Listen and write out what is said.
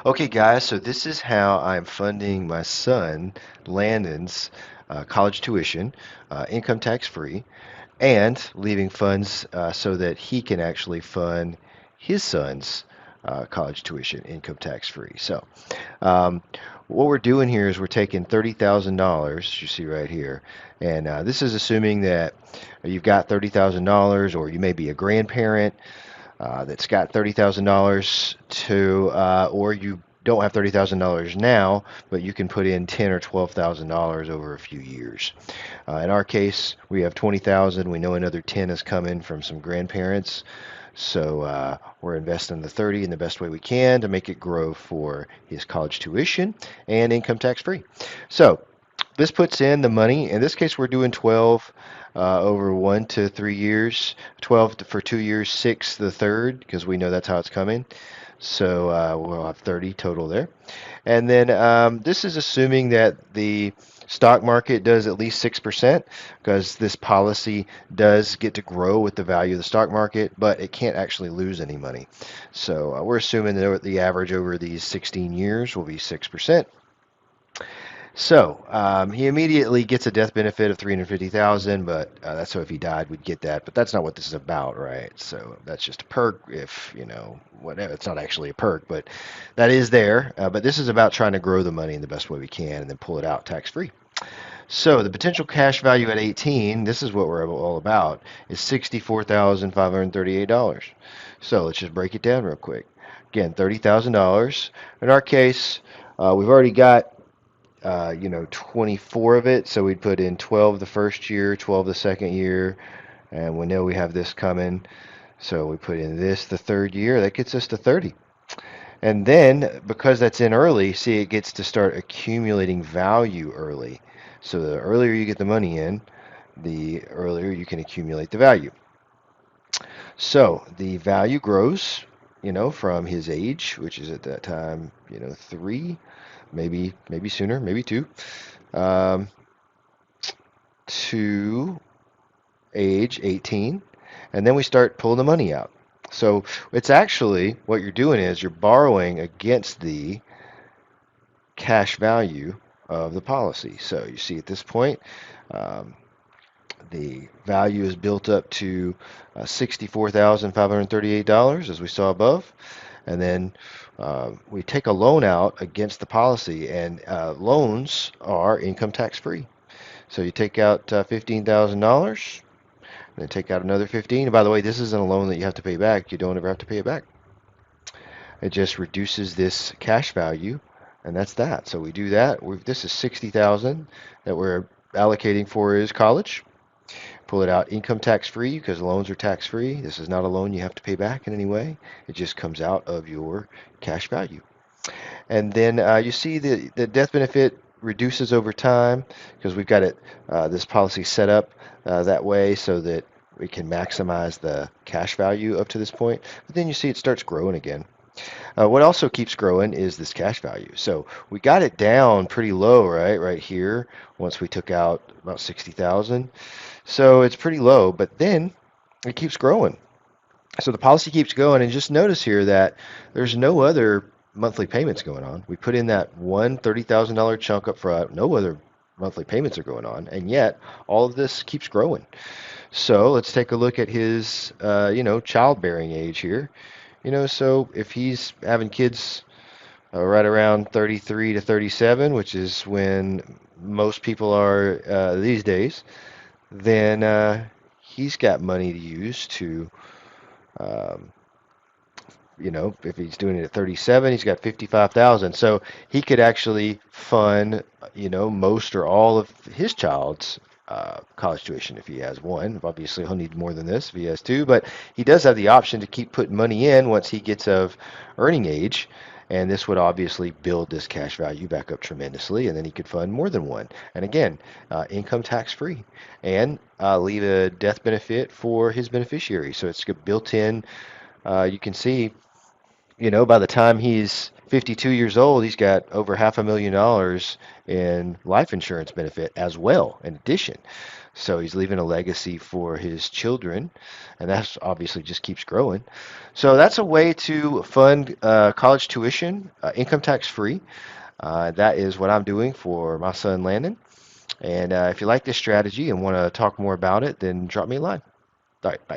Okay, guys, so this is how I'm funding my son, Landon's college tuition, income tax free, and leaving funds so that he can actually fund his son's college tuition income tax free. So, um, what we're doing here is we're taking $30,000, you see right here, and this is assuming that you've got $30,000, or you may be a grandparent that's got $30,000 or you don't have $30,000 now, but you can put in ten or $12,000 over a few years. In our case, we have 20,000. We know another 10 is coming from some grandparents. So we're investing the 30 in the best way we can to make it grow for his college tuition and income tax free. So this puts in the money. In this case, we're doing 12 over 1 to 3 years, 12 for 2 years, 6 the third, because we know that's how it's coming. So we'll have 30 total there. And then this is assuming that the stock market does at least 6%, because this policy does get to grow with the value of the stock market, but it can't actually lose any money. So we're assuming that the average over these 16 years will be 6%. So he immediately gets a death benefit of 350,000, but that's so if he died, we'd get that. But that's not what this is about, right? So that's just a perk. If whatever, it's not actually a perk, but that is there. But this is about trying to grow the money in the best way we can, and then pull it out tax free. So the potential cash value at 18, this is what we're all about, is $64,538. So let's just break it down real quick. Again, $30,000. In our case, we've already got 24 of it. So we'd put in 12 the first year, 12 the second year, and we know we have this coming. So we put in this the third year. That gets us to 30. And then because that's in early, see, it gets to start accumulating value early. So the earlier you get the money in, the earlier you can accumulate the value. So the value grows, from his age, which is at that time, 3, maybe sooner, maybe 2, um, to age 18, and then we start pulling the money out. So it's actually what you're doing is you're borrowing against the cash value of the policy. So you see at this point, um, the value is built up to $64,538, as we saw above. And then we take a loan out against the policy, and loans are income tax free. So you take out $15,000, then take out another 15. And by the way, this isn't a loan that you have to pay back. You don't ever have to pay it back. It just reduces this cash value, and that's that. So we do that. This is 60,000 that we're allocating for his college. Pull it out income tax free because loans are tax free. This is not a loan you have to pay back in any way. It just comes out of your cash value. And then you see the death benefit reduces over time because we've got this policy set up that way so that we can maximize the cash value up to this point. But then you see it starts growing again. What also keeps growing is this cash value. So we got it down pretty low, right here, once we took out about 60,000. So it's pretty low, but then it keeps growing. So the policy keeps going, and just notice here that there's no other monthly payments going on. We put in that one $30,000 chunk up front. No other monthly payments are going on, and yet all of this keeps growing. So let's take a look at his, childbearing age here. So if he's having kids right around 33 to 37, which is when most people are these days, then he's got money to use to, um, if he's doing it at 37, he's got 55,000. So he could actually fund, most or all of his child's college tuition if he has one. Obviously, he'll need more than this if he has two, but he does have the option to keep putting money in once he gets of earning age. And this would obviously build this cash value back up tremendously, and then he could fund more than one. And again, income tax free, and leave a death benefit for his beneficiary. So it's built in. You can see by the time he's 52 years old, he's got over $500,000 in life insurance benefit as well, in addition. So he's leaving a legacy for his children, and that's obviously just keeps growing. So that's a way to fund college tuition, income tax free. That is what I'm doing for my son Landon. And if you like this strategy and want to talk more about it, then drop me a line. All right, bye.